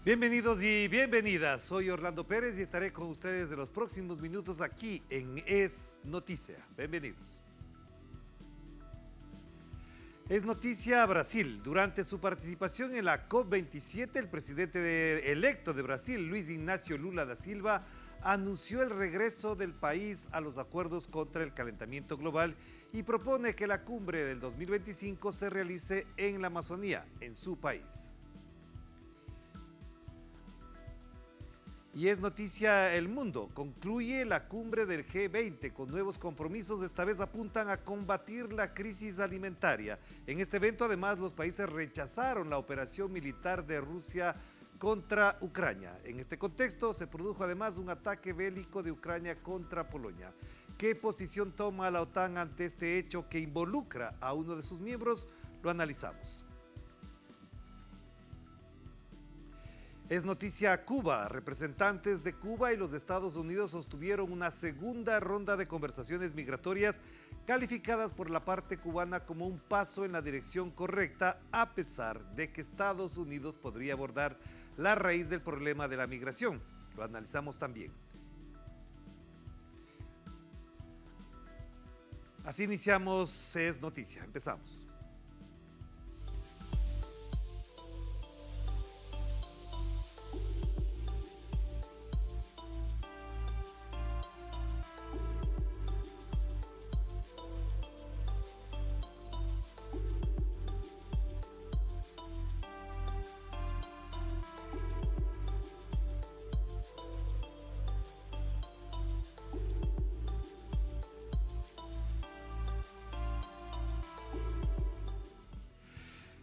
Bienvenidos y bienvenidas, soy Orlando Pérez y estaré con ustedes de los próximos minutos aquí en Es Noticia. Bienvenidos. Es noticia Brasil. Durante su participación en la COP27, el presidente electo de Brasil, Luiz Inácio Lula da Silva, anunció el regreso del país a los acuerdos contra el calentamiento global y propone que la cumbre del 2025 se realice en la Amazonía, en su país. Y es noticia El Mundo. Concluye la cumbre del G20 con nuevos compromisos. Esta vez apuntan a combatir la crisis alimentaria. En este evento, además, los países rechazaron la operación militar de Rusia contra Ucrania. En este contexto, se produjo además un ataque bélico de Ucrania contra Polonia. ¿Qué posición toma la OTAN ante este hecho que involucra a uno de sus miembros? Lo analizamos. Es noticia Cuba. Representantes de Cuba y los Estados Unidos sostuvieron una segunda ronda de conversaciones migratorias calificadas por la parte cubana como un paso en la dirección correcta, a pesar de que Estados Unidos podría abordar la raíz del problema de la migración. Lo analizamos también. Así iniciamos Es Noticia. Empezamos.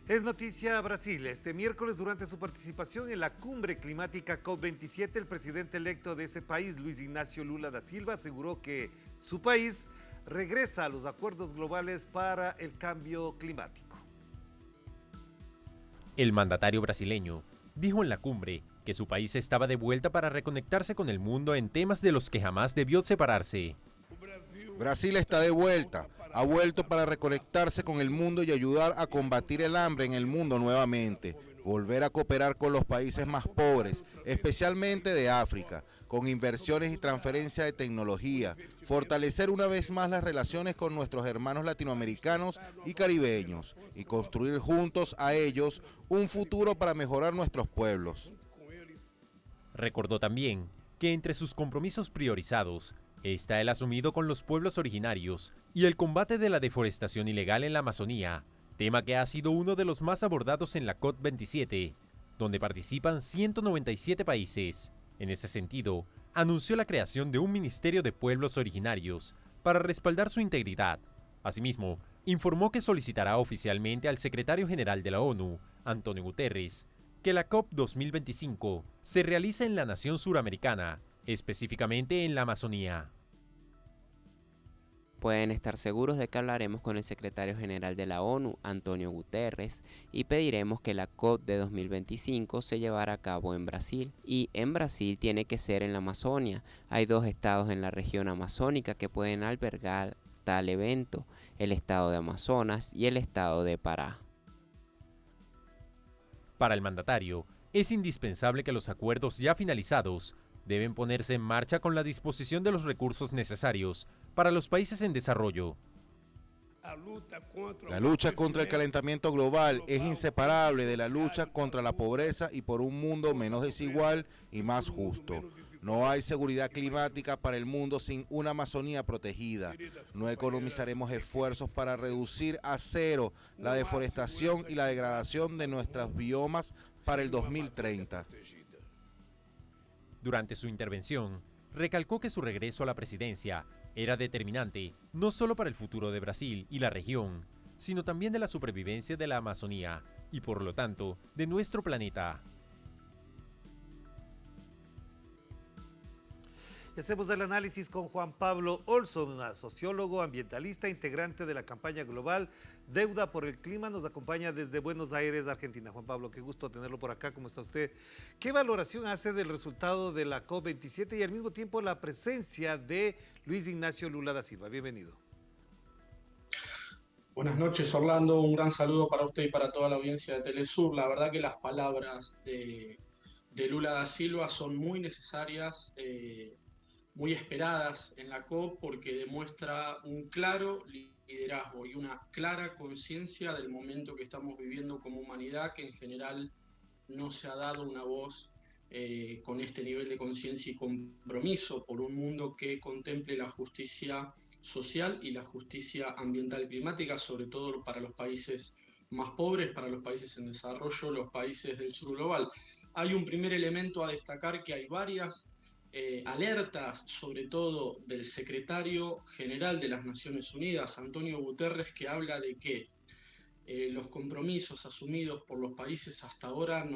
Es noticia Brasil. Este miércoles, durante su participación en la cumbre climática COP27, el presidente electo de ese país, Luiz Inácio Lula da Silva, aseguró que su país regresa a los acuerdos globales para el cambio climático. El mandatario brasileño dijo en la cumbre que su país estaba de vuelta para reconectarse con el mundo en temas de los que jamás debió separarse. Brasil está de vuelta, ha vuelto para reconectarse con el mundo y ayudar a combatir el hambre en el mundo nuevamente, volver a cooperar con los países más pobres, especialmente de África, con inversiones y transferencia de tecnología, fortalecer una vez más las relaciones con nuestros hermanos latinoamericanos y caribeños y construir juntos a ellos un futuro para mejorar nuestros pueblos. Recordó también que entre sus compromisos priorizados está el asumido con los pueblos originarios y el combate de la deforestación ilegal en la Amazonía, tema que ha sido uno de los más abordados en la COP27, donde participan 197 países. En ese sentido, anunció la creación de un Ministerio de Pueblos Originarios para respaldar su integridad. Asimismo, informó que solicitará oficialmente al secretario general de la ONU, Antonio Guterres, que la COP 2025 se realice en la nación suramericana, específicamente en la Amazonía. Pueden estar seguros de que hablaremos con el secretario general de la ONU, Antonio Guterres, y pediremos que la COP de 2025 se llevara a cabo en Brasil. Y en Brasil tiene que ser en la Amazonia. Hay 2 estados en la región amazónica que pueden albergar tal evento, el estado de Amazonas y el estado de Pará. Para el mandatario, es indispensable que los acuerdos ya finalizados deben ponerse en marcha con la disposición de los recursos necesarios para los países en desarrollo. La lucha contra el calentamiento global es inseparable de la lucha contra la pobreza y por un mundo menos desigual y más justo. No hay seguridad climática para el mundo sin una Amazonía protegida. No economizaremos esfuerzos para reducir a cero la deforestación y la degradación de nuestras biomas para el 2030. Durante su intervención, recalcó que su regreso a la presidencia era determinante no solo para el futuro de Brasil y la región, sino también de la supervivencia de la Amazonía y, por lo tanto, de nuestro planeta. Y hacemos el análisis con Juan Pablo Olson, sociólogo, ambientalista, integrante de la campaña global Deuda por el Clima. Nos acompaña desde Buenos Aires, Argentina. Juan Pablo, qué gusto tenerlo por acá. ¿Cómo está usted? ¿Qué valoración hace del resultado de la COP27 y al mismo tiempo la presencia de Luiz Inácio Lula da Silva? Bienvenido. Buenas noches, Orlando. Un gran saludo para usted y para toda la audiencia de Telesur. La verdad que las palabras de Lula da Silva son muy necesarias, muy esperadas en la COP, porque demuestra un claro liderazgo y una clara conciencia del momento que estamos viviendo como humanidad, que en general no se ha dado una voz con este nivel de conciencia y compromiso por un mundo que contemple la justicia social y la justicia ambiental y climática, sobre todo para los países más pobres, para los países en desarrollo, los países del sur global. Hay un primer elemento a destacar, que hay varias alertas, sobre todo del secretario general de las Naciones Unidas, Antonio Guterres, que habla de que los compromisos asumidos por los países hasta ahora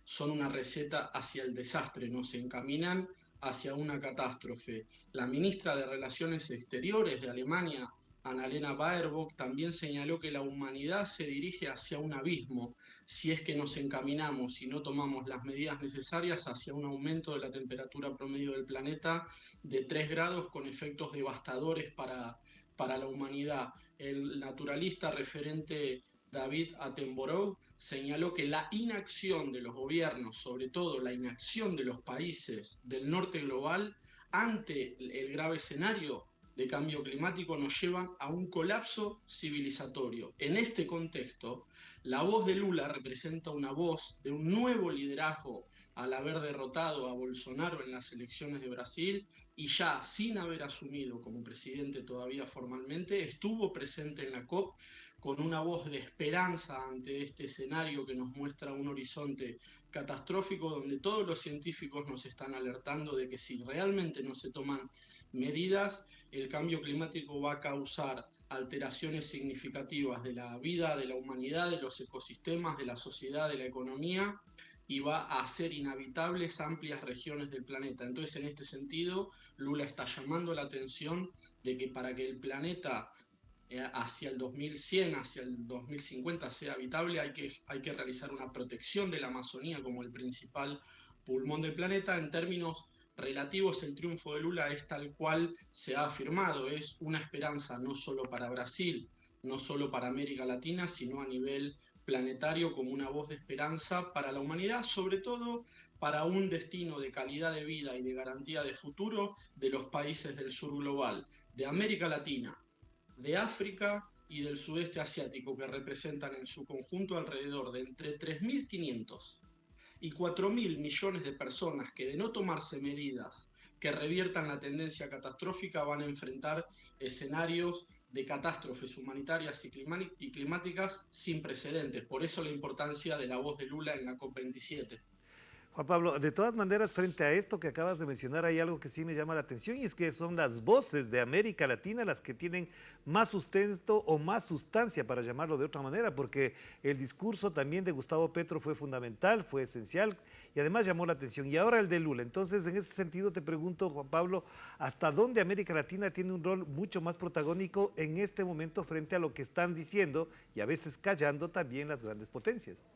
son una receta hacia el desastre, nos encaminan hacia una catástrofe. La ministra de Relaciones Exteriores de Alemania, Annalena Baerbock, también señaló que la humanidad se dirige hacia un abismo si es que nos encaminamos y no tomamos las medidas necesarias hacia un aumento de la temperatura promedio del planeta de 3 grados con efectos devastadores para la humanidad. El naturalista referente David Attenborough señaló que la inacción de los gobiernos, sobre todo la inacción de los países del norte global ante el grave escenario de cambio climático, nos llevan a un colapso civilizatorio. En este contexto, la voz de Lula representa una voz de un nuevo liderazgo al haber derrotado a Bolsonaro en las elecciones de Brasil, y ya sin haber asumido como presidente todavía formalmente, estuvo presente en la COP con una voz de esperanza ante este escenario que nos muestra un horizonte catastrófico, donde todos los científicos nos están alertando de que si realmente no se toman medidas, el cambio climático va a causar alteraciones significativas de la vida, de la humanidad, de los ecosistemas, de la sociedad, de la economía, y va a hacer inhabitables amplias regiones del planeta. Entonces, en este sentido, Lula está llamando la atención de que para que el planeta hacia el 2100, hacia el 2050 sea habitable, hay que realizar una protección de la Amazonía como el principal pulmón del planeta. En términos relativos, el triunfo de Lula es tal cual se ha afirmado, es una esperanza no solo para Brasil, no solo para América Latina, sino a nivel planetario, como una voz de esperanza para la humanidad, sobre todo para un destino de calidad de vida y de garantía de futuro de los países del sur global, de América Latina, de África y del sudeste asiático, que representan en su conjunto alrededor de entre 3.500 y 4.000 millones de personas que, de no tomarse medidas que reviertan la tendencia catastrófica, van a enfrentar escenarios de catástrofes humanitarias y climáticas sin precedentes. Por eso la importancia de la voz de Lula en la COP27. Juan Pablo, de todas maneras, frente a esto que acabas de mencionar, hay algo que sí me llama la atención, y es que son las voces de América Latina las que tienen más sustento o más sustancia, para llamarlo de otra manera, porque el discurso también de Gustavo Petro fue fundamental, fue esencial y además llamó la atención. Y ahora el de Lula. Entonces, en ese sentido te pregunto, Juan Pablo, ¿hasta dónde América Latina tiene un rol mucho más protagónico en este momento frente a lo que están diciendo y a veces callando también las grandes potencias?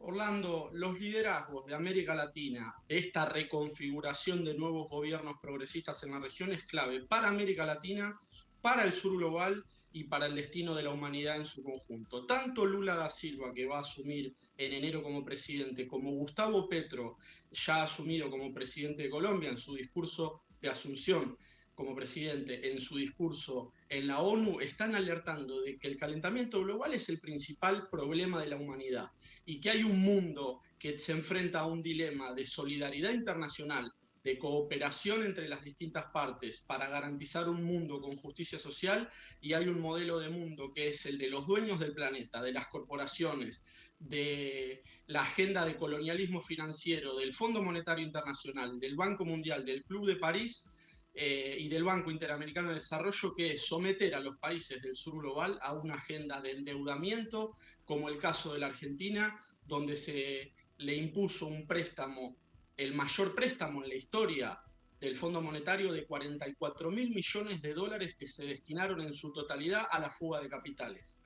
Orlando, los liderazgos de América Latina, de esta reconfiguración de nuevos gobiernos progresistas en la región, es clave para América Latina, para el sur global y para el destino de la humanidad en su conjunto. Tanto Lula da Silva, que va a asumir en enero como presidente, como Gustavo Petro, ya asumido como presidente de Colombia en su discurso de asunción como presidente, en su discurso en la ONU, están alertando de que el calentamiento global es el principal problema de la humanidad y que hay un mundo que se enfrenta a un dilema de solidaridad internacional, de cooperación entre las distintas partes para garantizar un mundo con justicia social, y hay un modelo de mundo que es el de los dueños del planeta, de las corporaciones, de la agenda de colonialismo financiero, del Fondo Monetario Internacional, del Banco Mundial, del Club de París, y del Banco Interamericano de Desarrollo, que es someter a los países del sur global a una agenda de endeudamiento, como el caso de la Argentina, donde se le impuso un préstamo, el mayor préstamo en la historia del Fondo Monetario, de 44.000 millones de dólares, que se destinaron en su totalidad a la fuga de capitales.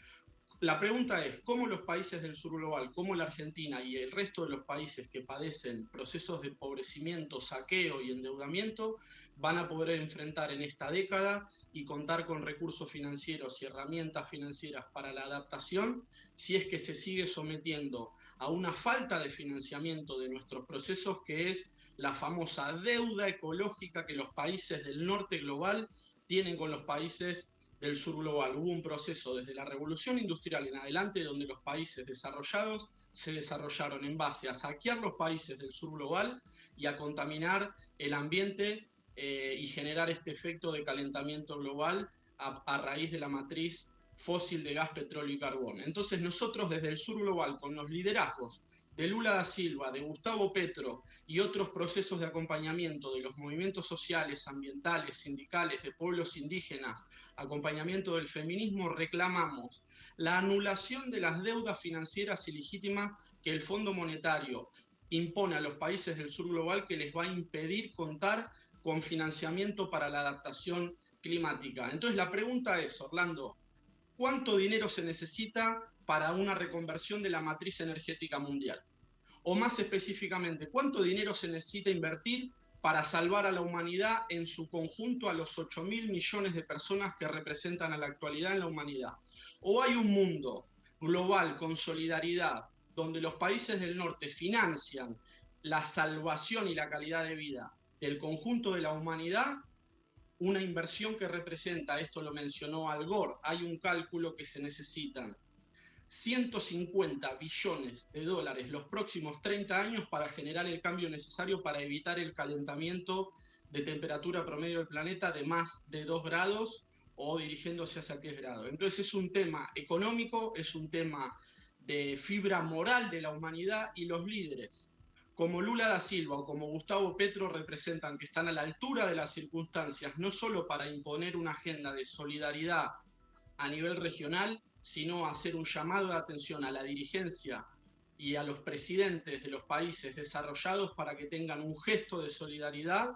La pregunta es, ¿cómo los países del sur global, como la Argentina y el resto de los países que padecen procesos de empobrecimiento, saqueo y endeudamiento, van a poder enfrentar en esta década y contar con recursos financieros y herramientas financieras para la adaptación si es que se sigue sometiendo a una falta de financiamiento de nuestros procesos, que es la famosa deuda ecológica que los países del norte global tienen con los países del sur global? Hubo un proceso desde la revolución industrial en adelante donde los países desarrollados se desarrollaron en base a saquear los países del sur global y a contaminar el ambiente y generar este efecto de calentamiento global a raíz de la matriz fósil de gas, petróleo y carbón. Entonces nosotros desde el sur global, con los liderazgos de Lula da Silva, de Gustavo Petro y otros procesos de acompañamiento de los movimientos sociales, ambientales, sindicales, de pueblos indígenas, acompañamiento del feminismo, reclamamos la anulación de las deudas financieras ilegítimas que el Fondo Monetario impone a los países del sur global, que les va a impedir contar con financiamiento para la adaptación climática. Entonces la pregunta es, Orlando, ¿cuánto dinero se necesita para una reconversión de la matriz energética mundial? O más específicamente, ¿cuánto dinero se necesita invertir para salvar a la humanidad en su conjunto, a los 8.000 millones de personas que representan a la actualidad en la humanidad? ¿O hay un mundo global con solidaridad donde los países del norte financian la salvación y la calidad de vida del conjunto de la humanidad? Una inversión que representa, esto lo mencionó Al Gore, hay un cálculo que se necesitan 150 billones de dólares los próximos 30 años para generar el cambio necesario para evitar el calentamiento de temperatura promedio del planeta de más de 2 grados o dirigiéndose hacia 3 grados. Entonces es un tema económico, es un tema de fibra moral de la humanidad, y los líderes como Lula da Silva o como Gustavo Petro representan que están a la altura de las circunstancias, no solo para imponer una agenda de solidaridad a nivel regional, sino hacer un llamado de atención a la dirigencia y a los presidentes de los países desarrollados para que tengan un gesto de solidaridad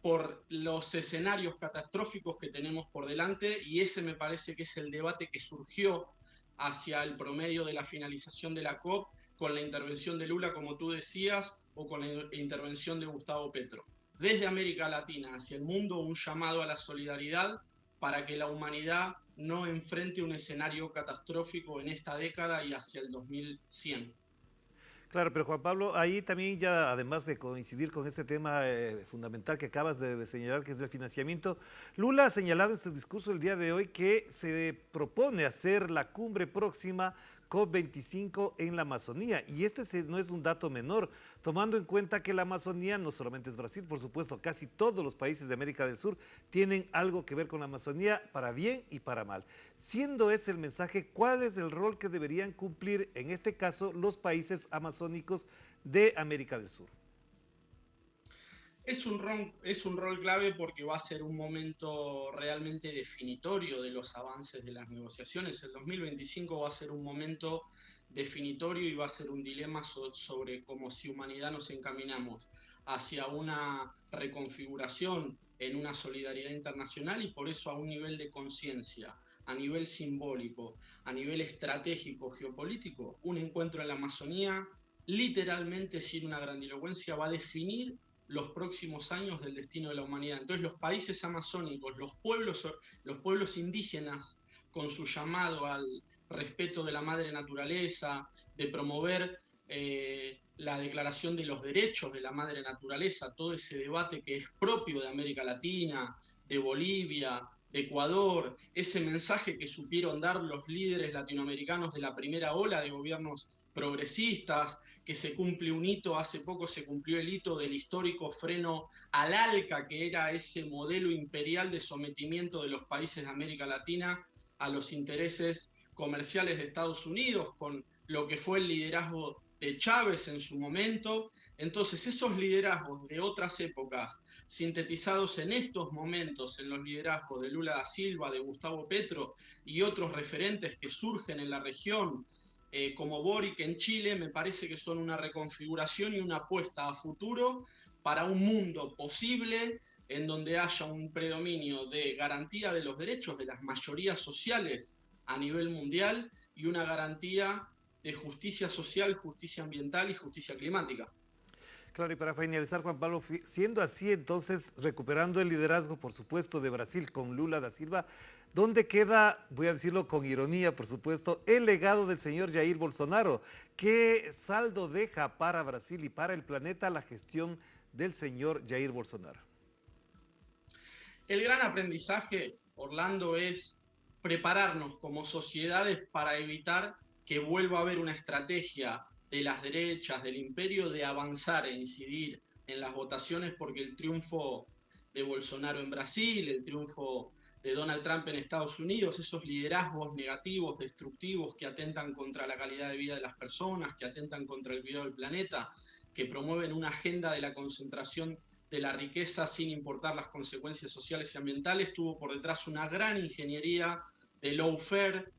por los escenarios catastróficos que tenemos por delante. Y ese me parece que es el debate que surgió hacia el promedio de la finalización de la COP, con la intervención de Lula, como tú decías, o con la intervención de Gustavo Petro. Desde América Latina hacia el mundo, un llamado a la solidaridad para que la humanidad no enfrente un escenario catastrófico en esta década y hacia el 2100. Claro, pero Juan Pablo, ahí también ya, además de coincidir con este tema fundamental que acabas de señalar, que es el financiamiento, Lula ha señalado en su discurso el día de hoy que se propone hacer la cumbre próxima COP25 en la Amazonía. Y este no es un dato menor, tomando en cuenta que la Amazonía no solamente es Brasil, por supuesto, casi todos los países de América del Sur tienen algo que ver con la Amazonía, para bien y para mal. Siendo ese el mensaje, ¿cuál es el rol que deberían cumplir, en este caso, los países amazónicos de América del Sur? Es un rol clave porque va a ser un momento realmente definitorio de los avances de las negociaciones. El 2025 va a ser un momento definitorio y va a ser un dilema sobre cómo, si humanidad, nos encaminamos hacia una reconfiguración en una solidaridad internacional, y por eso a un nivel de conciencia, a nivel simbólico, a nivel estratégico, geopolítico, un encuentro en la Amazonía, literalmente, sin una grandilocuencia, va a definir los próximos años del destino de la humanidad. Entonces los países amazónicos, los pueblos indígenas, con su llamado al respeto de la madre naturaleza, de promover la declaración de los derechos de la madre naturaleza, todo ese debate que es propio de América Latina, de Bolivia, de Ecuador, ese mensaje que supieron dar los líderes latinoamericanos de la primera ola de gobiernos progresistas, que se cumple un hito, hace poco se cumplió el hito del histórico freno al ALCA, que era ese modelo imperial de sometimiento de los países de América Latina a los intereses comerciales de Estados Unidos, con lo que fue el liderazgo de Chávez en su momento. Entonces esos liderazgos de otras épocas, sintetizados en estos momentos en los liderazgos de Lula da Silva, de Gustavo Petro y otros referentes que surgen en la región, como Boric en Chile, me parece que son una reconfiguración y una apuesta a futuro para un mundo posible en donde haya un predominio de garantía de los derechos de las mayorías sociales a nivel mundial y una garantía de justicia social, justicia ambiental y justicia climática. Claro, y para finalizar, Juan Pablo, siendo así, entonces, recuperando el liderazgo, por supuesto, de Brasil con Lula da Silva, ¿dónde queda, voy a decirlo con ironía, por supuesto, el legado del señor Jair Bolsonaro? ¿Qué saldo deja para Brasil y para el planeta la gestión del señor Jair Bolsonaro? El gran aprendizaje, Orlando, es prepararnos como sociedades para evitar que vuelva a haber una estrategia de las derechas, del imperio, de avanzar e incidir en las votaciones, porque el triunfo de Bolsonaro en Brasil, el triunfo de Donald Trump en Estados Unidos, esos liderazgos negativos, destructivos, que atentan contra la calidad de vida de las personas, que atentan contra el cuidado del planeta, que promueven una agenda de la concentración de la riqueza sin importar las consecuencias sociales y ambientales, tuvo por detrás una gran ingeniería de lawfare,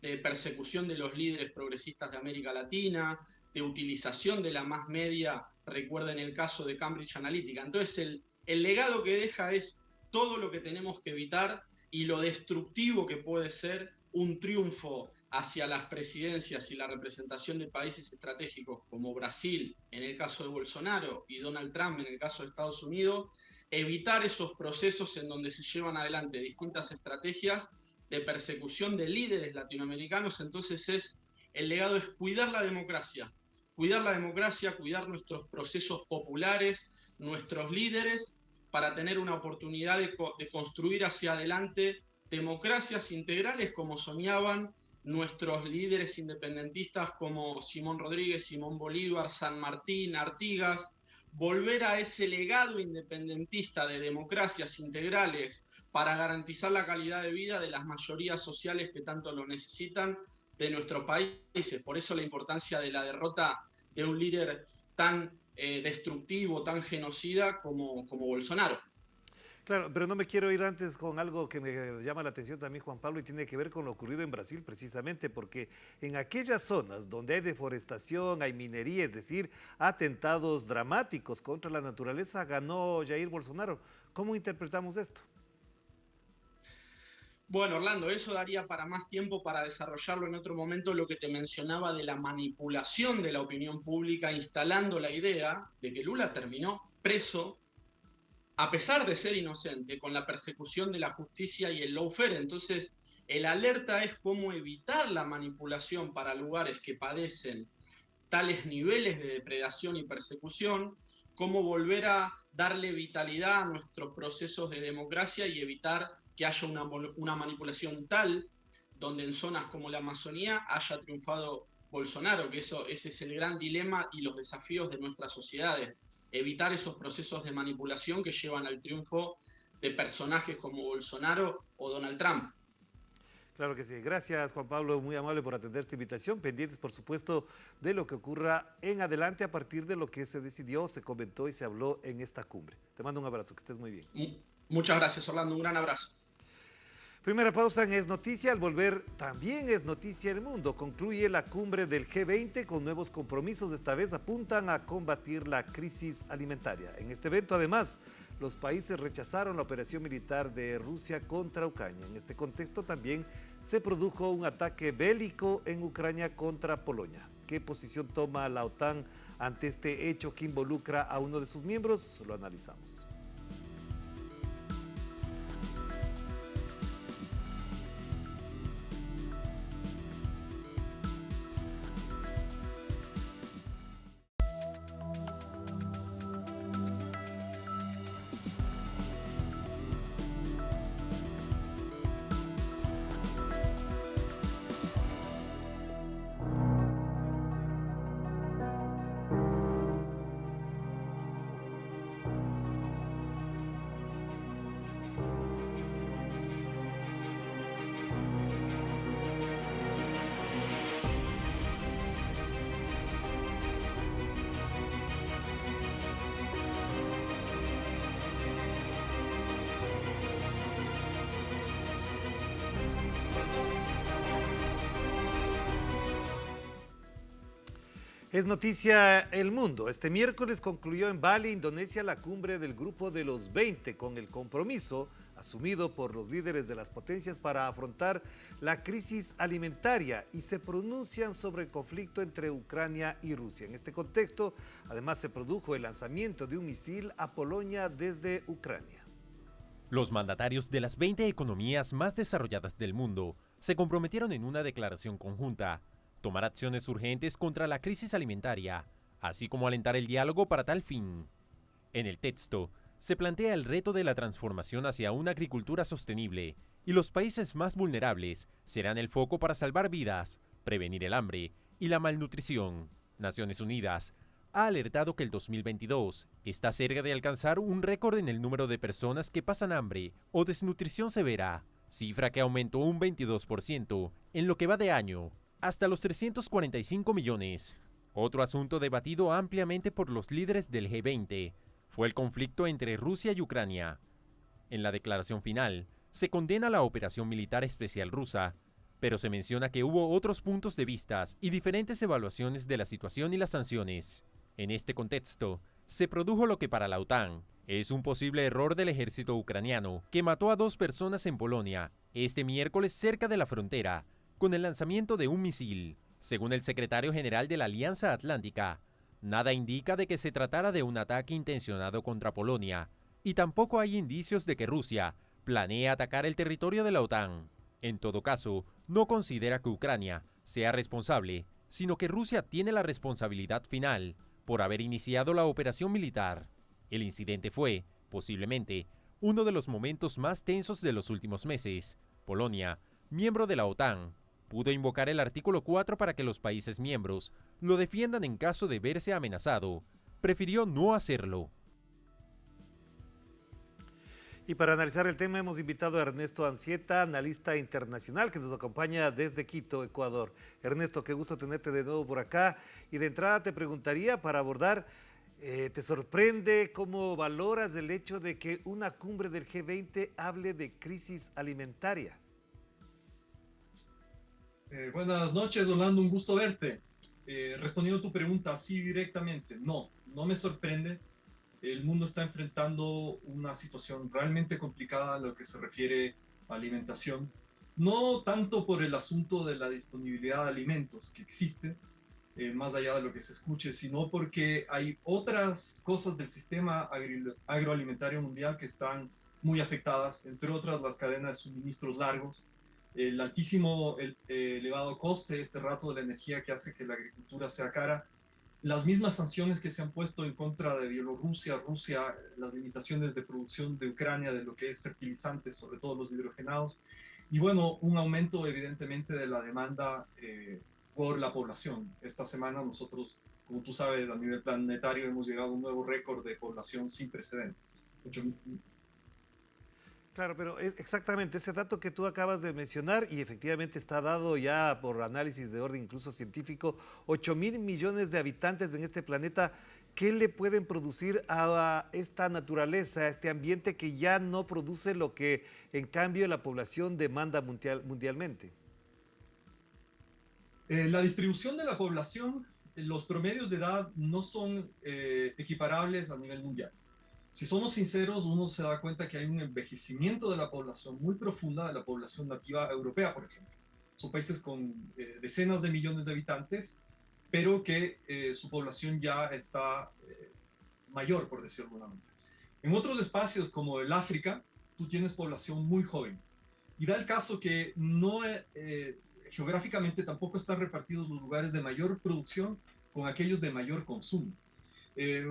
de persecución de los líderes progresistas de América Latina, de utilización de la más media, recuerden el caso de Cambridge Analytica. Entonces el legado que deja es todo lo que tenemos que evitar y lo destructivo que puede ser un triunfo hacia las presidencias y la representación de países estratégicos como Brasil, en el caso de Bolsonaro, y Donald Trump, en el caso de Estados Unidos, evitar esos procesos en donde se llevan adelante distintas estrategias de persecución de líderes latinoamericanos. Entonces el legado es cuidar la democracia, cuidar nuestros procesos populares, nuestros líderes, para tener una oportunidad de construir hacia adelante democracias integrales como soñaban nuestros líderes independentistas como Simón Rodríguez, Simón Bolívar, San Martín, Artigas, volver a ese legado independentista de democracias integrales para garantizar la calidad de vida de las mayorías sociales que tanto lo necesitan de nuestros países. Por eso la importancia de la derrota de un líder tan destructivo, tan genocida como Bolsonaro. Claro, pero no me quiero ir antes con algo que me llama la atención también, Juan Pablo, y tiene que ver con lo ocurrido en Brasil precisamente, porque en aquellas zonas donde hay deforestación, hay minería, es decir, atentados dramáticos contra la naturaleza, ganó Jair Bolsonaro. ¿Cómo interpretamos esto? Bueno, Orlando, eso daría para más tiempo para desarrollarlo en otro momento, lo que te mencionaba de la manipulación de la opinión pública, instalando la idea de que Lula terminó preso a pesar de ser inocente, con la persecución de la justicia y el lawfare. Entonces, el alerta es cómo evitar la manipulación para lugares que padecen tales niveles de depredación y persecución, cómo volver a darle vitalidad a nuestros procesos de democracia y evitar que haya una manipulación tal donde en zonas como la Amazonía haya triunfado Bolsonaro, que ese es el gran dilema y los desafíos de nuestras sociedades. Evitar esos procesos de manipulación que llevan al triunfo de personajes como Bolsonaro o Donald Trump. Claro que sí. Gracias, Juan Pablo, muy amable por atender esta invitación. Pendientes, por supuesto, de lo que ocurra en adelante a partir de lo que se decidió, se comentó y se habló en esta cumbre. Te mando un abrazo, que estés muy bien. Muchas gracias, Orlando. Un gran abrazo. Primera pausa en Es Noticia. Al volver, también es noticia el mundo. Concluye la cumbre del G20 con nuevos compromisos. Esta vez apuntan a combatir la crisis alimentaria. En este evento, además, los países rechazaron la operación militar de Rusia contra Ucrania. En este contexto también se produjo un ataque bélico en Ucrania contra Polonia. ¿Qué posición toma la OTAN ante este hecho que involucra a uno de sus miembros? Lo analizamos. Es noticia el mundo. Este miércoles concluyó en Bali, Indonesia, la cumbre del Grupo de los 20 con el compromiso asumido por los líderes de las potencias para afrontar la crisis alimentaria y se pronuncian sobre el conflicto entre Ucrania y Rusia. En este contexto, además, se produjo el lanzamiento de un misil a Polonia desde Ucrania. Los mandatarios de las 20 economías más desarrolladas del mundo se comprometieron en una declaración conjunta tomar acciones urgentes contra la crisis alimentaria, así como alentar el diálogo para tal fin. En el texto, se plantea el reto de la transformación hacia una agricultura sostenible y los países más vulnerables serán el foco para salvar vidas, prevenir el hambre y la malnutrición. Naciones Unidas ha alertado que el 2022 está cerca de alcanzar un récord en el número de personas que pasan hambre o desnutrición severa, cifra que aumentó un 22% en lo que va de año, hasta los 345 millones. Otro asunto debatido ampliamente por los líderes del G20 fue el conflicto entre Rusia y Ucrania. En la declaración final, se condena la operación militar especial rusa, pero se menciona que hubo otros puntos de vista y diferentes evaluaciones de la situación y las sanciones. En este contexto, se produjo lo que para la OTAN es un posible error del ejército ucraniano, que mató a 2 personas en Polonia este miércoles cerca de la frontera, con el lanzamiento de un misil. Según el secretario general de la Alianza Atlántica, nada indica de que se tratara de un ataque intencionado contra Polonia, y tampoco hay indicios de que Rusia planea atacar el territorio de la OTAN. En todo caso, no considera que Ucrania sea responsable, sino que Rusia tiene la responsabilidad final por haber iniciado la operación militar. El incidente fue, posiblemente, uno de los momentos más tensos de los últimos meses. Polonia, miembro de la OTAN, pudo invocar el artículo 4 para que los países miembros lo defiendan en caso de verse amenazado. Prefirió no hacerlo. Y para analizar el tema hemos invitado a Ernesto Anzieta, analista internacional, que nos acompaña desde Quito, Ecuador. Ernesto, qué gusto tenerte de nuevo por acá. Y de entrada te preguntaría para abordar, ¿te sorprende cómo valoras el hecho de que una cumbre del G20 hable de crisis alimentaria? Buenas noches, Orlando, un gusto verte. Respondiendo a tu pregunta así directamente, no me sorprende. El mundo está enfrentando una situación realmente complicada en lo que se refiere a alimentación. No tanto por el asunto de la disponibilidad de alimentos que existe, más allá de lo que se escuche, sino porque hay otras cosas del sistema agroalimentario mundial que están muy afectadas, entre otras las cadenas de suministros largos, el altísimo, elevado coste este rato de la energía que hace que la agricultura sea cara, las mismas sanciones que se han puesto en contra de Bielorrusia, Rusia, las limitaciones de producción de Ucrania de lo que es fertilizantes, sobre todo los hidrogenados, y bueno, un aumento evidentemente de la demanda por la población. Esta semana nosotros, como tú sabes, a nivel planetario hemos llegado a un nuevo récord de población sin precedentes. Claro, pero es exactamente ese dato que tú acabas de mencionar y efectivamente está dado ya por análisis de orden incluso científico, 8.000 millones de habitantes en este planeta. ¿Qué le pueden producir a esta naturaleza, a este ambiente que ya no produce lo que en cambio la población demanda mundialmente? La distribución de la población, los promedios de edad no son equiparables a nivel mundial. Si somos sinceros, uno se da cuenta que hay un envejecimiento de la población muy profunda, de la población nativa europea, por ejemplo. Son países con decenas de millones de habitantes, pero que su población ya está mayor, por decirlo de alguna manera. En otros espacios, como el África, tú tienes población muy joven. Y da el caso que no, geográficamente tampoco están repartidos los lugares de mayor producción con aquellos de mayor consumo.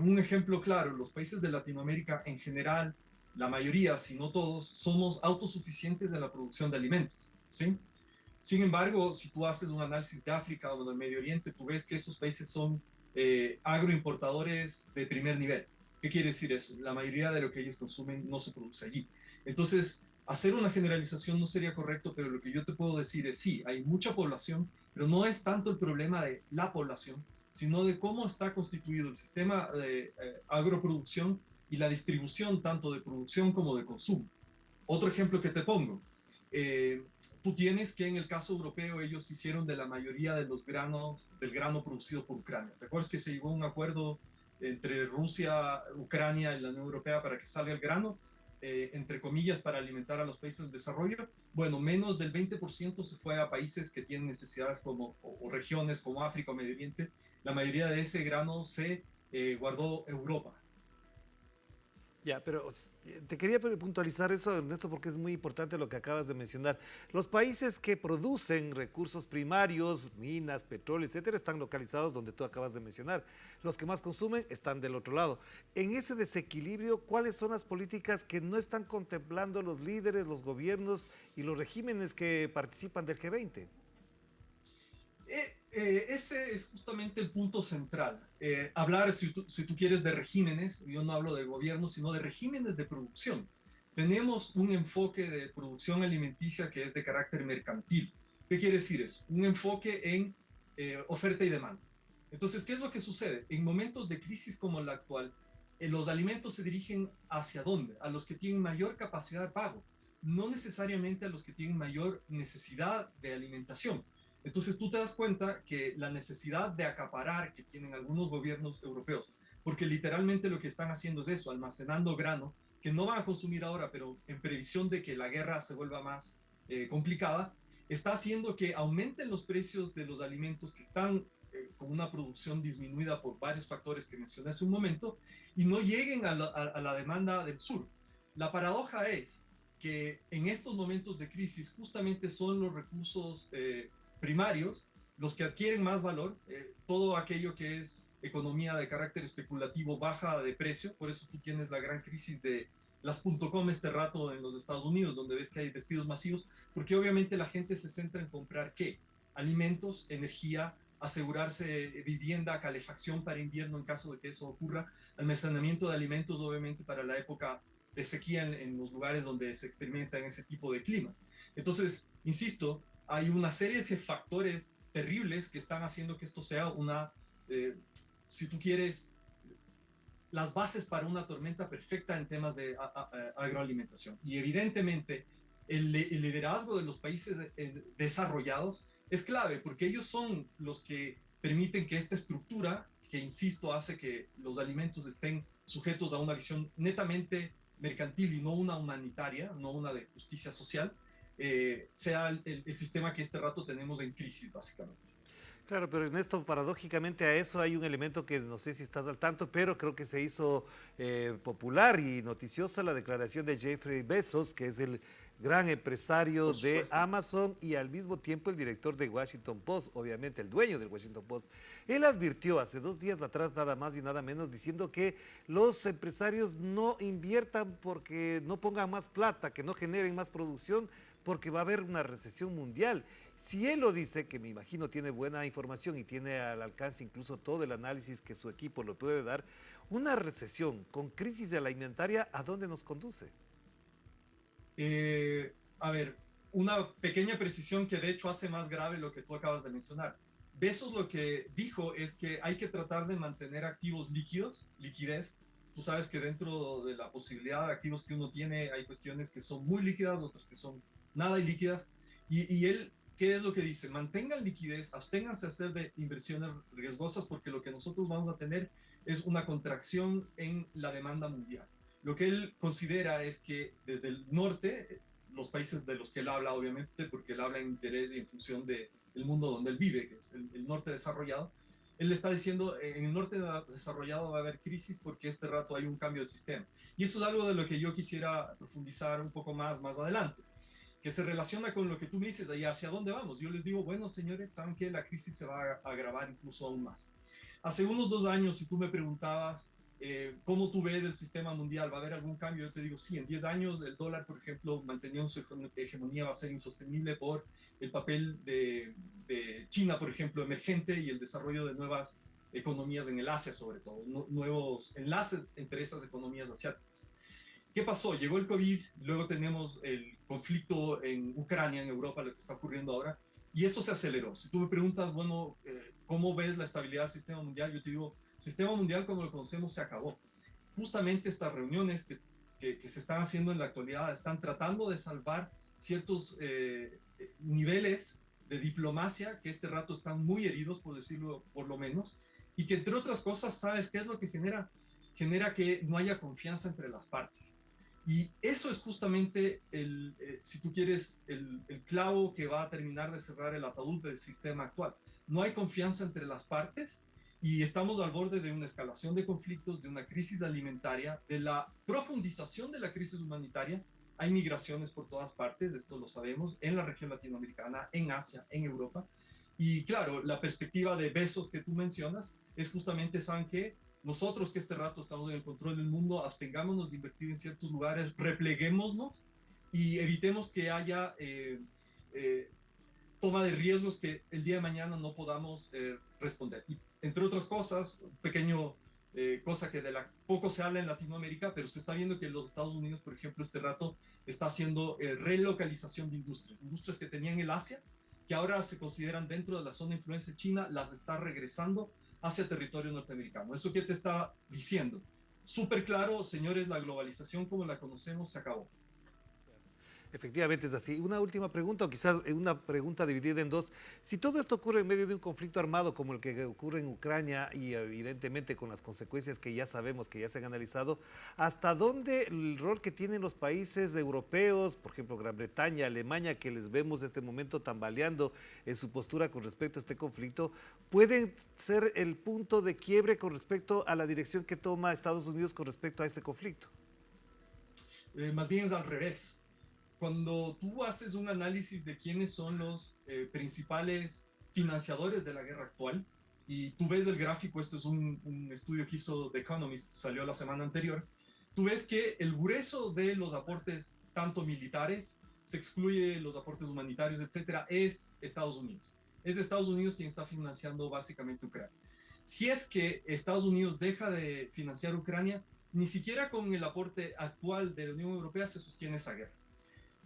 Un ejemplo claro, los países de Latinoamérica en general, la mayoría, si no todos, somos autosuficientes en la producción de alimentos, ¿sí? Sin embargo, si tú haces un análisis de África o del Medio Oriente, tú ves que esos países son agroimportadores de primer nivel. ¿Qué quiere decir eso? La mayoría de lo que ellos consumen no se produce allí. Entonces, hacer una generalización no sería correcto, pero lo que yo te puedo decir es sí, hay mucha población, pero no es tanto el problema de la población, sino de cómo está constituido el sistema de agroproducción y la distribución tanto de producción como de consumo. Otro ejemplo que te pongo, tú tienes que en el caso europeo ellos hicieron de la mayoría de los granos, del grano producido por Ucrania. ¿Te acuerdas que se llegó a un acuerdo entre Rusia, Ucrania y la Unión Europea para que salga el grano? entre comillas, para alimentar a los países en desarrollo, bueno, menos del 20% se fue a países que tienen necesidades como, o regiones como África o Medio Oriente. La mayoría de ese grano se guardó Europa. Ya, pero te quería puntualizar eso, Ernesto, porque es muy importante lo que acabas de mencionar. Los países que producen recursos primarios, minas, petróleo, etcétera, están localizados donde tú acabas de mencionar. Los que más consumen están del otro lado. En ese desequilibrio, ¿cuáles son las políticas que no están contemplando los líderes, los gobiernos y los regímenes que participan del G20? Ese es justamente el punto central. Hablar, si tú quieres, de regímenes, yo no hablo de gobierno, sino de regímenes de producción. Tenemos un enfoque de producción alimenticia que es de carácter mercantil. ¿Qué quiere decir eso? Un enfoque en oferta y demanda. Entonces, ¿qué es lo que sucede? En momentos de crisis como la actual, los alimentos se dirigen ¿hacia dónde? A los que tienen mayor capacidad de pago, no necesariamente a los que tienen mayor necesidad de alimentación. Entonces tú te das cuenta que la necesidad de acaparar que tienen algunos gobiernos europeos, porque literalmente lo que están haciendo es eso, almacenando grano, que no van a consumir ahora, pero en previsión de que la guerra se vuelva más complicada, está haciendo que aumenten los precios de los alimentos que están con una producción disminuida por varios factores que mencioné hace un momento, y no lleguen a la demanda del sur. La paradoja es que en estos momentos de crisis justamente son los recursos primarios los que adquieren más valor. Todo aquello que es economía de carácter especulativo baja de precio, por eso tú tienes la gran crisis de las .com este rato en los Estados Unidos, donde ves que hay despidos masivos, porque obviamente la gente se centra en comprar ¿qué? Alimentos, energía, asegurarse vivienda, calefacción para invierno en caso de que eso ocurra, almacenamiento de alimentos obviamente para la época de sequía en los lugares donde se experimentan ese tipo de climas. Entonces, insisto, hay una serie de factores terribles que están haciendo que esto sea una, si tú quieres, las bases para una tormenta perfecta en temas de agroalimentación. Y evidentemente el liderazgo de los países desarrollados es clave, porque ellos son los que permiten que esta estructura, que insisto, hace que los alimentos estén sujetos a una visión netamente mercantil y no una humanitaria, no una de justicia social, sea el sistema que este rato tenemos en crisis, básicamente. Claro, pero Ernesto, paradójicamente a eso hay un elemento que no sé si estás al tanto, pero creo que se hizo popular y noticiosa la declaración de Jeffrey Bezos, que es el gran empresario de Amazon y al mismo tiempo el director de Washington Post, obviamente el dueño del Washington Post. Él advirtió hace 2 días atrás nada más y nada menos diciendo que los empresarios no inviertan porque no pongan más plata, que no generen más producción, porque va a haber una recesión mundial. Si él lo dice, que me imagino tiene buena información y tiene al alcance incluso todo el análisis que su equipo lo puede dar, una recesión con crisis alimentaria, ¿a dónde nos conduce? A ver, una pequeña precisión que de hecho hace más grave lo que tú acabas de mencionar. Bezos lo que dijo es que hay que tratar de mantener activos líquidos, liquidez. Tú sabes que dentro de la posibilidad de activos que uno tiene hay cuestiones que son muy líquidas, otras que son nada ilíquidas. Y él, ¿qué es lo que dice? Mantengan liquidez, absténganse a hacer de inversiones riesgosas porque lo que nosotros vamos a tener es una contracción en la demanda mundial. Lo que él considera es que desde el norte, los países de los que él habla, obviamente, porque él habla en interés y en función del mundo donde él vive, que es el norte desarrollado, él está diciendo, en el norte desarrollado va a haber crisis porque este rato hay un cambio de sistema. Y eso es algo de lo que yo quisiera profundizar un poco más adelante, que se relaciona con lo que tú me dices, ahí hacia dónde vamos. Yo les digo, bueno, señores, saben que la crisis se va a agravar incluso aún más. Hace unos 2 años, si tú me preguntabas cómo tú ves el sistema mundial, ¿va a haber algún cambio? Yo te digo, sí, en 10 años el dólar, por ejemplo, manteniendo su hegemonía va a ser insostenible por el papel de China, por ejemplo, emergente y el desarrollo de nuevas economías en el Asia, sobre todo, nuevos enlaces entre esas economías asiáticas. ¿Qué pasó? Llegó el COVID, luego tenemos el conflicto en Ucrania, en Europa, lo que está ocurriendo ahora, y eso se aceleró. Si tú me preguntas, bueno, ¿cómo ves la estabilidad del sistema mundial? Yo te digo, el sistema mundial como lo conocemos se acabó. Justamente estas reuniones que se están haciendo en la actualidad están tratando de salvar ciertos niveles de diplomacia que este rato están muy heridos, por decirlo por lo menos, y que entre otras cosas, ¿sabes qué es lo que genera? Genera que no haya confianza entre las partes. Y eso es justamente, si tú quieres, el clavo que va a terminar de cerrar el ataúd del sistema actual. No hay confianza entre las partes y estamos al borde de una escalación de conflictos, de una crisis alimentaria, de la profundización de la crisis humanitaria. Hay migraciones por todas partes, esto lo sabemos, en la región latinoamericana, en Asia, en Europa. Y claro, la perspectiva de Bezos que tú mencionas es justamente, ¿saben qué? Nosotros que este rato estamos en el control del mundo, abstengámonos de invertir en ciertos lugares, repleguémonos y evitemos que haya toma de riesgos que el día de mañana no podamos responder. Y, entre otras cosas, pequeño cosa que poco se habla en Latinoamérica, pero se está viendo que los Estados Unidos, por ejemplo, este rato está haciendo relocalización de industrias que tenían en el Asia, que ahora se consideran dentro de la zona de influencia china, las está regresando hacia territorio norteamericano. ¿Eso qué te está diciendo? Súper claro, señores, la globalización como la conocemos se acabó. Efectivamente es así. Una última pregunta, o quizás una pregunta dividida en dos. Si todo esto ocurre en medio de un conflicto armado como el que ocurre en Ucrania y evidentemente con las consecuencias que ya sabemos, que ya se han analizado, ¿hasta dónde el rol que tienen los países europeos, por ejemplo Gran Bretaña, Alemania, que les vemos en este momento tambaleando en su postura con respecto a este conflicto, pueden ser el punto de quiebre con respecto a la dirección que toma Estados Unidos con respecto a este conflicto? Más bien es al revés. Cuando tú haces un análisis de quiénes son los principales financiadores de la guerra actual, y tú ves el gráfico, esto es un estudio que hizo The Economist, salió la semana anterior, tú ves que el grueso de los aportes, tanto militares, se excluye los aportes humanitarios, etcétera, es Estados Unidos. Es Estados Unidos quien está financiando básicamente Ucrania. Si es que Estados Unidos deja de financiar Ucrania, ni siquiera con el aporte actual de la Unión Europea se sostiene esa guerra.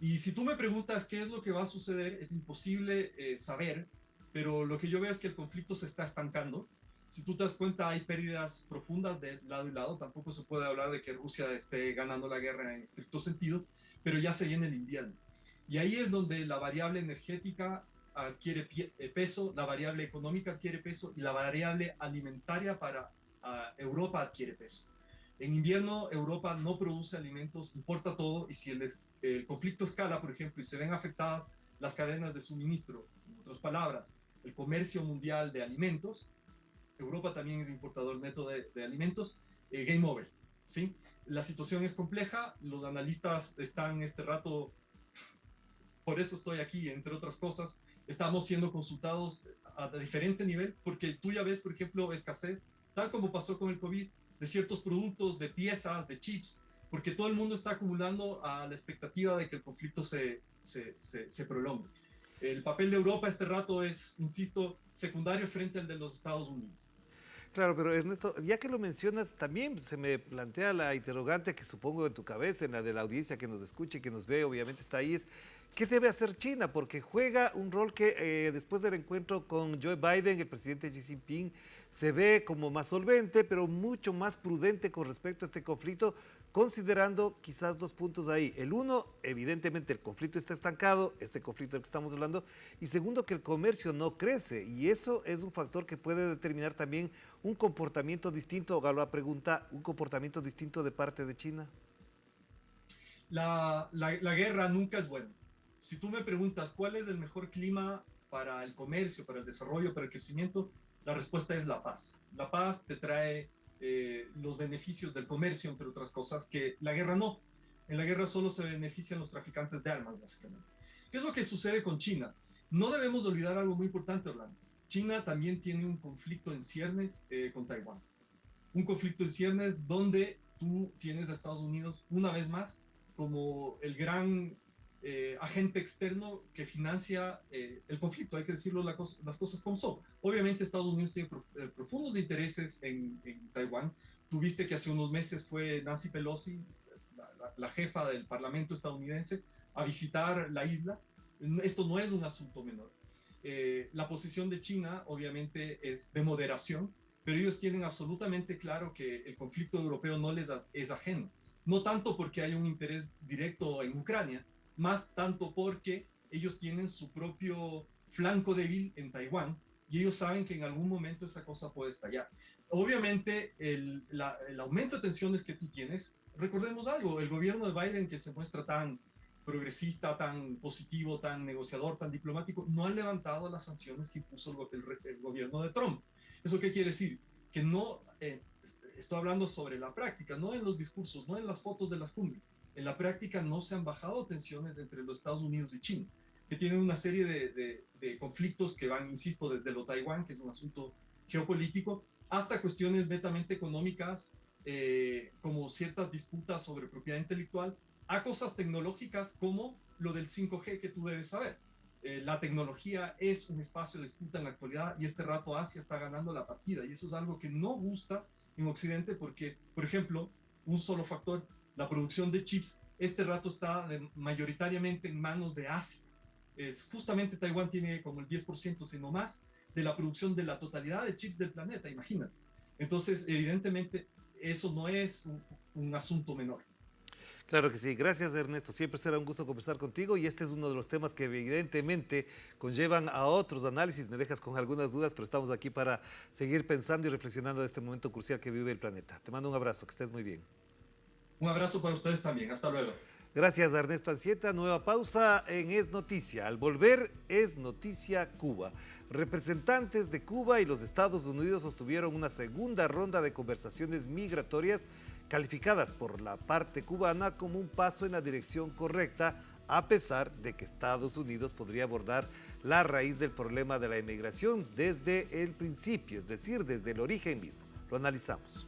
Y si tú me preguntas qué es lo que va a suceder, es imposible saber, pero lo que yo veo es que el conflicto se está estancando. Si tú te das cuenta, hay pérdidas profundas de lado y lado. Tampoco se puede hablar de que Rusia esté ganando la guerra en estricto sentido, pero ya se viene el invierno. Y ahí es donde la variable energética adquiere peso, la variable económica adquiere peso y la variable alimentaria para Europa adquiere peso. En invierno, Europa no produce alimentos, importa todo, y si el conflicto escala, por ejemplo, y se ven afectadas las cadenas de suministro, en otras palabras, el comercio mundial de alimentos, Europa también es importador neto de alimentos, game over, ¿sí? La situación es compleja, los analistas están este rato, por eso estoy aquí, entre otras cosas, estamos siendo consultados a diferente nivel, porque tú ya ves, por ejemplo, escasez, tal como pasó con el COVID, de ciertos productos, de piezas, de chips, porque todo el mundo está acumulando a la expectativa de que el conflicto se prolongue. El papel de Europa este rato es, insisto, secundario frente al de los Estados Unidos. Claro, pero Ernesto, ya que lo mencionas, también se me plantea la interrogante que supongo en tu cabeza, en la de la audiencia que nos escucha y que nos ve, obviamente está ahí, es ¿qué debe hacer China? Porque juega un rol que después del encuentro con Joe Biden, el presidente Xi Jinping, se ve como más solvente, pero mucho más prudente con respecto a este conflicto, considerando quizás dos puntos ahí. El uno, evidentemente el conflicto está estancado, este conflicto del que estamos hablando, y segundo, que el comercio no crece, y eso es un factor que puede determinar también un comportamiento distinto, o la pregunta, un comportamiento distinto de parte de China. La guerra nunca es buena. Si tú me preguntas cuál es el mejor clima para el comercio, para el desarrollo, para el crecimiento, la respuesta es la paz. La paz te trae los beneficios del comercio, entre otras cosas, que la guerra no. En la guerra solo se benefician los traficantes de armas, básicamente. ¿Qué es lo que sucede con China? No debemos olvidar algo muy importante, Orlando. China también tiene un conflicto en ciernes con Taiwán. Un conflicto en ciernes donde tú tienes a Estados Unidos, una vez más, como el gran agente externo que financia el conflicto. Hay que decirlo las cosas como son. Obviamente Estados Unidos tiene profundos intereses en Taiwán. Tuviste que hace unos meses fue Nancy Pelosi, la jefa del Parlamento estadounidense, a visitar la isla. Esto no es un asunto menor. La posición de China obviamente es de moderación, pero ellos tienen absolutamente claro que el conflicto europeo no les es ajeno. No tanto porque hay un interés directo en Ucrania, más tanto porque ellos tienen su propio flanco débil en Taiwán y ellos saben que en algún momento esa cosa puede estallar. Obviamente el aumento de tensiones que tú tienes recordemos algo, el gobierno de Biden, que se muestra tan progresista, tan positivo, tan negociador, tan diplomático, no ha levantado las sanciones que impuso el gobierno de Trump. ¿Eso qué quiere decir? Que no, estoy hablando sobre la práctica, no en los discursos, no en las fotos de las cumbres. En la práctica no se han bajado tensiones entre los Estados Unidos y China, que tienen una serie de conflictos que van, insisto, desde lo Taiwán, que es un asunto geopolítico, hasta cuestiones netamente económicas, como ciertas disputas sobre propiedad intelectual, a cosas tecnológicas como lo del 5G que tú debes saber. La tecnología es un espacio de disputa en la actualidad y este rato Asia está ganando la partida y eso es algo que no gusta en Occidente porque, por ejemplo, un solo factor, la producción de chips, este rato está mayoritariamente en manos de Asia. Justamente Taiwán tiene como el 10%, sino más, de la producción de la totalidad de chips del planeta, imagínate. Entonces, evidentemente, eso no es un asunto menor. Claro que sí, gracias Ernesto, siempre será un gusto conversar contigo y este es uno de los temas que evidentemente conllevan a otros análisis, me dejas con algunas dudas, pero estamos aquí para seguir pensando y reflexionando de este momento crucial que vive el planeta. Te mando un abrazo, que estés muy bien. Un abrazo para ustedes también, hasta luego. Gracias Ernesto Ancieta, nueva pausa en Es Noticia. Al volver, Es Noticia Cuba. Representantes de Cuba y los Estados Unidos sostuvieron una segunda ronda de conversaciones migratorias calificadas por la parte cubana como un paso en la dirección correcta, a pesar de que Estados Unidos podría abordar la raíz del problema de la inmigración desde el principio, es decir, desde el origen mismo. Lo analizamos.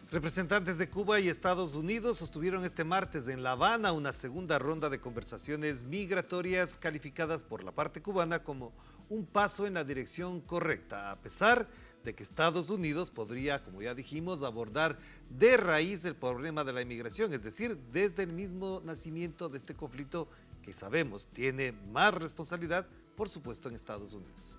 Representantes de Cuba y Estados Unidos sostuvieron este martes en La Habana una segunda ronda de conversaciones migratorias calificadas por la parte cubana como un paso en la dirección correcta, a pesar de que Estados Unidos podría, como ya dijimos, abordar de raíz el problema de la inmigración, es decir, desde el mismo nacimiento de este conflicto que sabemos tiene más responsabilidad, por supuesto, en Estados Unidos.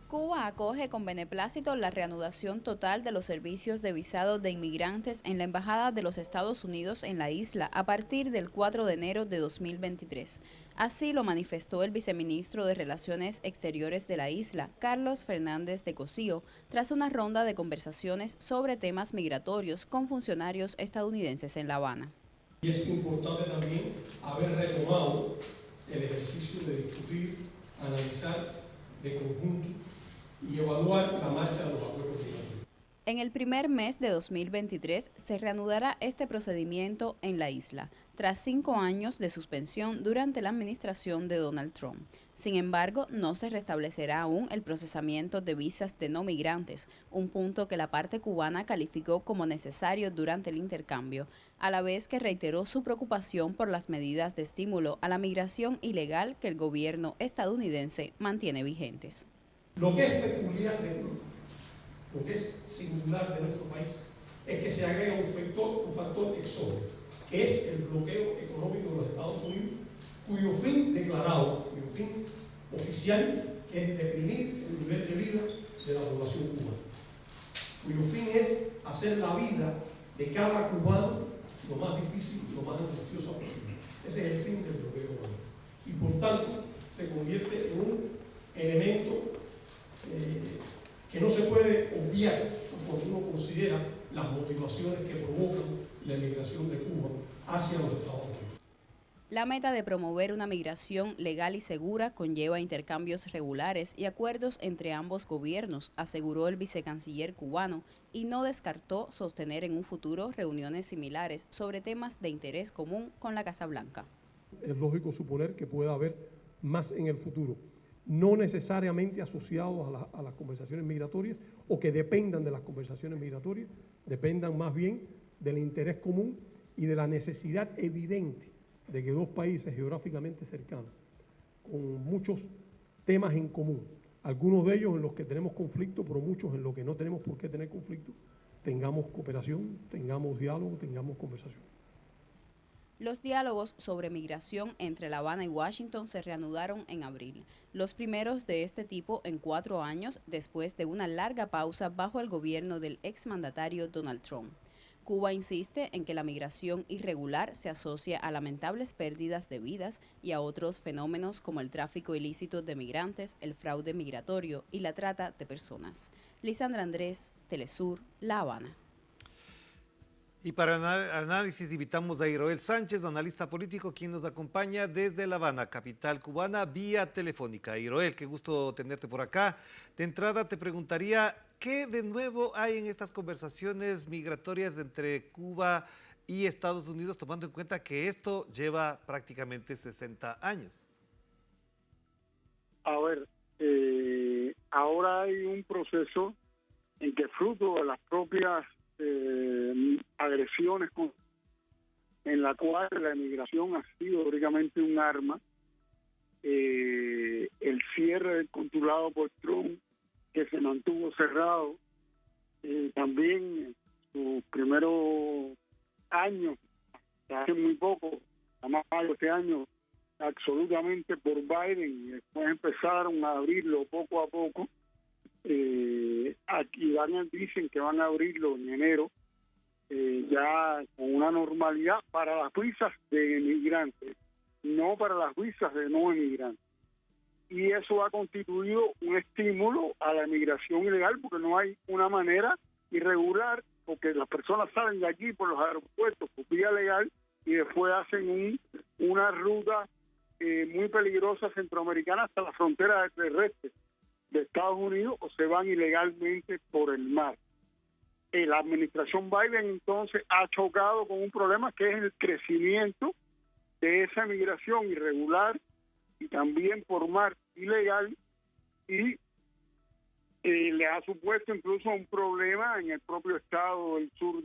Cuba acoge con beneplácito la reanudación total de los servicios de visado de inmigrantes en la Embajada de los Estados Unidos en la isla a partir del 4 de enero de 2023. Así lo manifestó el viceministro de Relaciones Exteriores de la isla, Carlos Fernández de Cosío, tras una ronda de conversaciones sobre temas migratorios con funcionarios estadounidenses en La Habana. Y es importante también haber retomado el ejercicio de discutir, analizar de conjunto y evaluar la marcha de los acuerdos finales. En el primer mes de 2023 se reanudará este procedimiento en la isla, tras 5 años de suspensión durante la administración de Donald Trump. Sin embargo, no se restablecerá aún el procesamiento de visas de no migrantes, un punto que la parte cubana calificó como necesario durante el intercambio, a la vez que reiteró su preocupación por las medidas de estímulo a la migración ilegal que el gobierno estadounidense mantiene vigentes. Lo que es peculiar de Cuba, lo que es singular de nuestro país, es que se agrega un factor exógeno, que es el bloqueo económico de los Estados Unidos, cuyo fin declarado, cuyo fin oficial es deprimir el nivel de vida de la población cubana, cuyo fin es hacer la vida de cada cubano lo más difícil y lo más angustiosa posible. Ese es el fin del bloqueo económico. Y por tanto se convierte en un elemento que no se puede obviar cuando uno considera las motivaciones que provocan la emigración de Cuba hacia los Estados Unidos. La meta de promover una migración legal y segura conlleva intercambios regulares y acuerdos entre ambos gobiernos, aseguró el vicecanciller cubano, y no descartó sostener en un futuro reuniones similares sobre temas de interés común con la Casa Blanca. Es lógico suponer que pueda haber más en el futuro, no necesariamente asociados a las conversaciones migratorias o que dependan de las conversaciones migratorias, dependan más bien del interés común y de la necesidad evidente de que dos países geográficamente cercanos, con muchos temas en común, algunos de ellos en los que tenemos conflicto, pero muchos en los que no tenemos por qué tener conflicto, tengamos cooperación, tengamos diálogo, tengamos conversación. Los diálogos sobre migración entre La Habana y Washington se reanudaron en abril, los primeros de este tipo en 4 años después de una larga pausa bajo el gobierno del exmandatario Donald Trump. Cuba insiste en que la migración irregular se asocia a lamentables pérdidas de vidas y a otros fenómenos como el tráfico ilícito de migrantes, el fraude migratorio y la trata de personas. Lisandra Andrés, Telesur, La Habana. Y para análisis invitamos a Iroel Sánchez, analista político, quien nos acompaña desde La Habana, capital cubana, vía telefónica. Iroel, qué gusto tenerte por acá. De entrada te preguntaría, ¿qué de nuevo hay en estas conversaciones migratorias entre Cuba y Estados Unidos, tomando en cuenta que esto lleva prácticamente 60 años? A ver, ahora hay un proceso en que fruto de las propias agresiones en la cual la emigración ha sido teóricamente un arma, el cierre del consulado por Trump, que se mantuvo cerrado, también sus primeros años, hace muy poco, a mayo de este año, absolutamente por Biden, y después empezaron a abrirlo poco a poco. Aquí dicen que van a abrirlo en enero, ya con una normalidad para las visas de emigrantes, no para las visas de no emigrantes. Y eso ha constituido un estímulo a la emigración ilegal, porque no hay una manera irregular, porque las personas salen de aquí por los aeropuertos por vía legal y después hacen una ruta muy peligrosa centroamericana hasta la frontera terrestre de Estados Unidos, o se van ilegalmente por el mar. La administración Biden entonces ha chocado con un problema que es el crecimiento de esa migración irregular y también por mar ilegal, y le ha supuesto incluso un problema en el propio estado del sur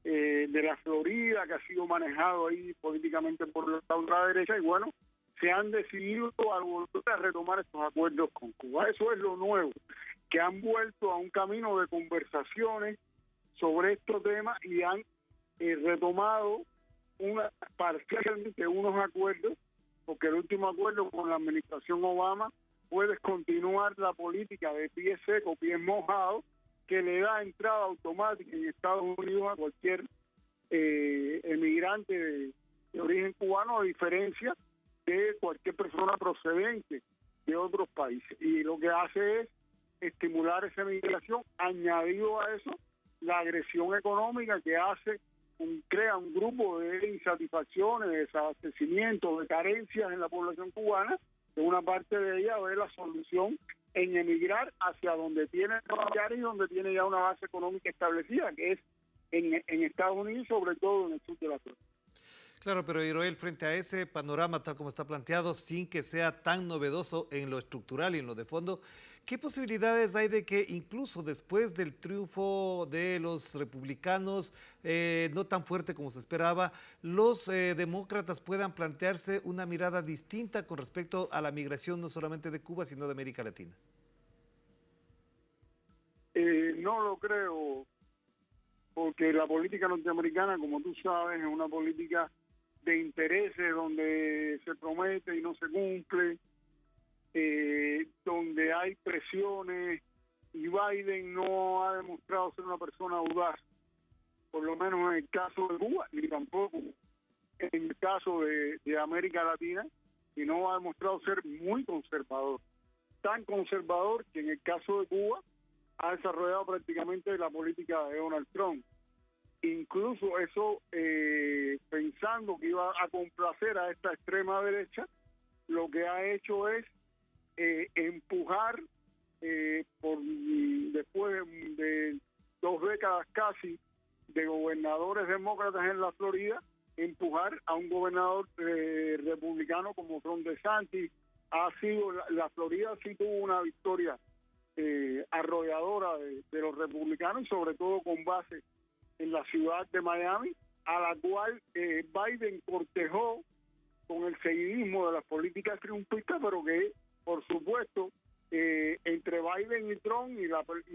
de la Florida, que ha sido manejado ahí políticamente por la ultraderecha, y bueno, se han decidido a volver a retomar estos acuerdos con Cuba. Eso es lo nuevo, que han vuelto a un camino de conversaciones sobre estos temas y han retomado parcialmente unos acuerdos, porque el último acuerdo con la administración Obama fue descontinuar la política de pie seco, pie mojado, que le da entrada automática en Estados Unidos a cualquier emigrante de origen cubano, a diferencia de cualquier persona procedente de otros países. Y lo que hace es estimular esa migración, añadido a eso la agresión económica que hace, crea un grupo de insatisfacciones, de desabastecimientos, de carencias en la población cubana, que una parte de ella ve la solución en emigrar hacia donde tiene y donde tiene ya una base económica establecida, que es en Estados Unidos, sobre todo en el sur de la Florida. Claro, pero Iroel, frente a ese panorama tal como está planteado, sin que sea tan novedoso en lo estructural y en lo de fondo, ¿qué posibilidades hay de que incluso después del triunfo de los republicanos, no tan fuerte como se esperaba, los demócratas puedan plantearse una mirada distinta con respecto a la migración no solamente de Cuba, sino de América Latina? No lo creo, porque la política norteamericana, como tú sabes, es una política de intereses donde se promete y no se cumple, donde hay presiones, y Biden no ha demostrado ser una persona audaz, por lo menos en el caso de Cuba, ni tampoco en el caso de América Latina, y no ha demostrado ser muy conservador, tan conservador que en el caso de Cuba ha desarrollado prácticamente la política de Donald Trump. incluso eso, pensando que iba a complacer a esta extrema derecha, lo que ha hecho es empujar, después de 2 décadas casi de gobernadores demócratas en la Florida, empujar a un gobernador republicano como Ron DeSantis. La Florida sí tuvo una victoria arrolladora de los republicanos, y sobre todo con base en la ciudad de Miami, a la cual Biden cortejó con el seguidismo de las políticas triunfistas, pero que, por supuesto, entre Biden y Trump y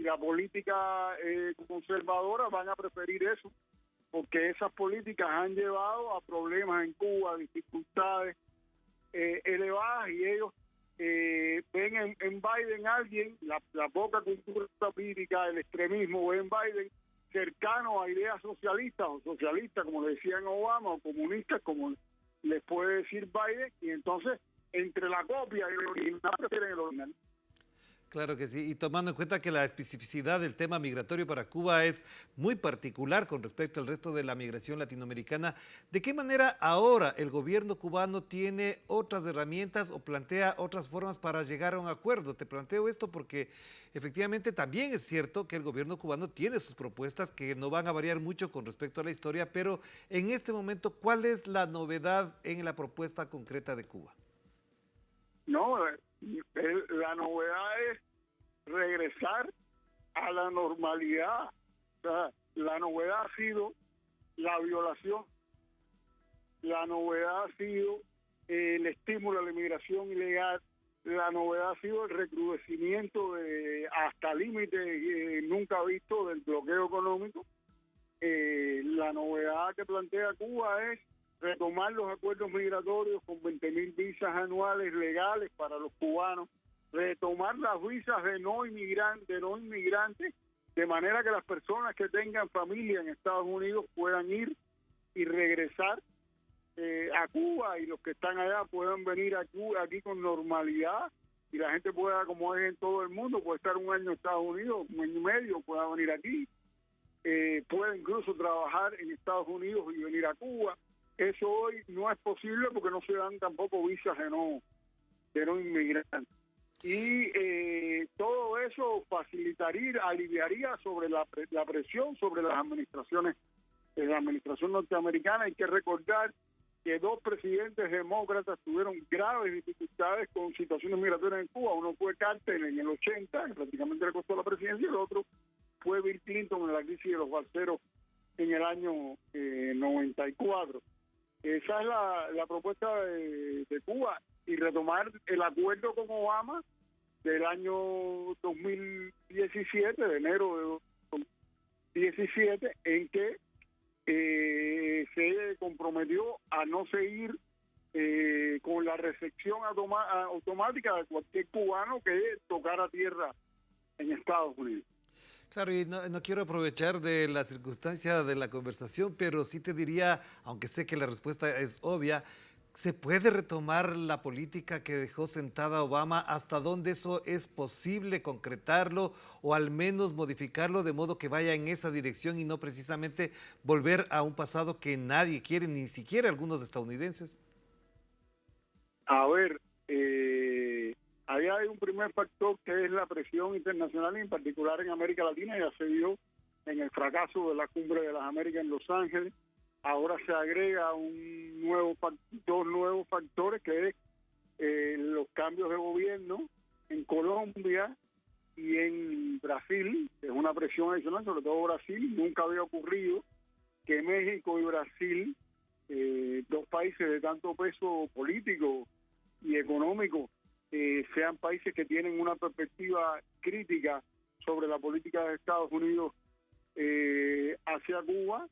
la política conservadora van a preferir eso, porque esas políticas han llevado a problemas en Cuba, dificultades elevadas, y ellos ven en Biden alguien, la poca cultura política, el extremismo, ven en Biden cercano a ideas socialistas, o socialistas como le decían Obama, o comunistas como les puede decir Biden, y entonces entre la copia y el original prefieren el original. Claro que sí, y tomando en cuenta que la especificidad del tema migratorio para Cuba es muy particular con respecto al resto de la migración latinoamericana, ¿de qué manera ahora el gobierno cubano tiene otras herramientas o plantea otras formas para llegar a un acuerdo? Te planteo esto porque efectivamente también es cierto que el gobierno cubano tiene sus propuestas que no van a variar mucho con respecto a la historia, pero en este momento, ¿cuál es la novedad en la propuesta concreta de Cuba? No, la novedad es regresar a la normalidad. O sea, la novedad ha sido la violación, la novedad ha sido el estímulo a la inmigración ilegal, la novedad ha sido el recrudecimiento hasta límites nunca visto del bloqueo económico. La novedad que plantea Cuba es retomar los acuerdos migratorios con 20.000 visas anuales legales para los cubanos, retomar las visas de no inmigrantes, de manera que las personas que tengan familia en Estados Unidos puedan ir y regresar a Cuba, y los que están allá puedan venir aquí con normalidad, y la gente pueda, como es en todo el mundo, puede estar un año en Estados Unidos, un año y medio, pueda venir aquí, puede incluso trabajar en Estados Unidos y venir a Cuba. Eso hoy no es posible porque no se dan tampoco visas de no inmigrantes. Y todo eso facilitaría, aliviaría sobre la presión sobre las administraciones, la administración norteamericana. Hay que recordar que 2 presidentes demócratas tuvieron graves dificultades con situaciones migratorias en Cuba. Uno fue Carter en el 80, que prácticamente le costó la presidencia, y el otro fue Bill Clinton en la crisis de los balseros en el año 94. Esa es la propuesta de Cuba, y retomar el acuerdo con Obama del año 2017, de enero de 2017, en que se comprometió a no seguir con la recepción automática de cualquier cubano que tocara tierra en Estados Unidos. Claro, y no quiero aprovechar de la circunstancia de la conversación, pero sí te diría, aunque sé que la respuesta es obvia, ¿se puede retomar la política que dejó sentada Obama? ¿Hasta dónde eso es posible concretarlo o al menos modificarlo de modo que vaya en esa dirección y no precisamente volver a un pasado que nadie quiere, ni siquiera algunos estadounidenses? A ver, ahí hay un primer factor que es la presión internacional, en particular en América Latina. Ya se vio en el fracaso de la Cumbre de las Américas en Los Ángeles. Ahora se agrega dos nuevos factores, que es los cambios de gobierno en Colombia y en Brasil, que es una presión adicional, sobre todo Brasil. Nunca había ocurrido que México y Brasil, 2 países de tanto peso político y económico, sean países que tienen una perspectiva crítica sobre la política de Estados Unidos hacia Cuba,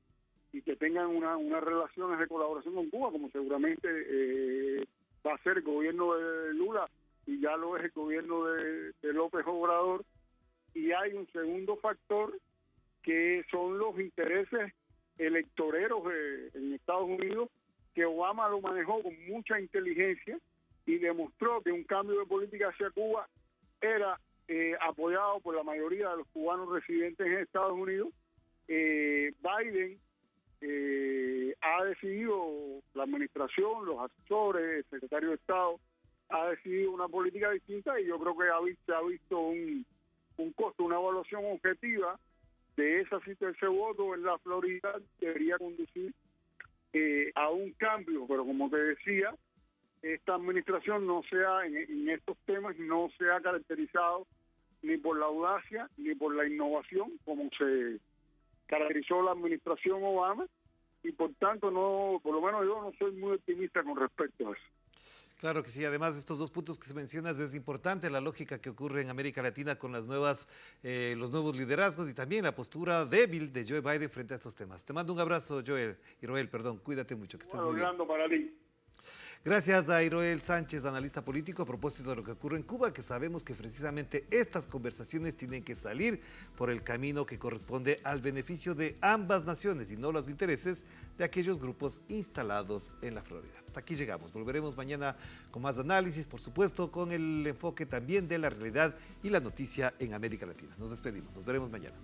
y que tengan unas relaciones de colaboración con Cuba, como seguramente va a ser el gobierno de Lula, y ya lo es el gobierno de López Obrador. Y hay un segundo factor, que son los intereses electoreros en Estados Unidos, que Obama lo manejó con mucha inteligencia y demostró que un cambio de política hacia Cuba era apoyado por la mayoría de los cubanos residentes en Estados Unidos. Biden ha decidido la administración, los asesores, el secretario de Estado, ha decidido una política distinta y yo creo que se ha visto un costo, una evaluación objetiva de ese voto en la Florida debería conducir a un cambio, pero como te decía, esta administración en estos temas no se ha caracterizado ni por la audacia ni por la innovación como se caracterizó la administración Obama y por tanto por lo menos yo no soy muy optimista con respecto a eso. Claro que sí, además estos dos puntos que mencionas es importante, la lógica que ocurre en América Latina con los nuevos liderazgos y también la postura débil de Joe Biden frente a estos temas. Te mando un abrazo, Roel, cuídate mucho, que estés muy bien. Para ti. Gracias a Iroel Sánchez, analista político, a propósito de lo que ocurre en Cuba, que sabemos que precisamente estas conversaciones tienen que salir por el camino que corresponde al beneficio de ambas naciones y no los intereses de aquellos grupos instalados en la Florida. Hasta aquí llegamos. Volveremos mañana con más análisis, por supuesto, con el enfoque también de la realidad y la noticia en América Latina. Nos despedimos. Nos veremos mañana.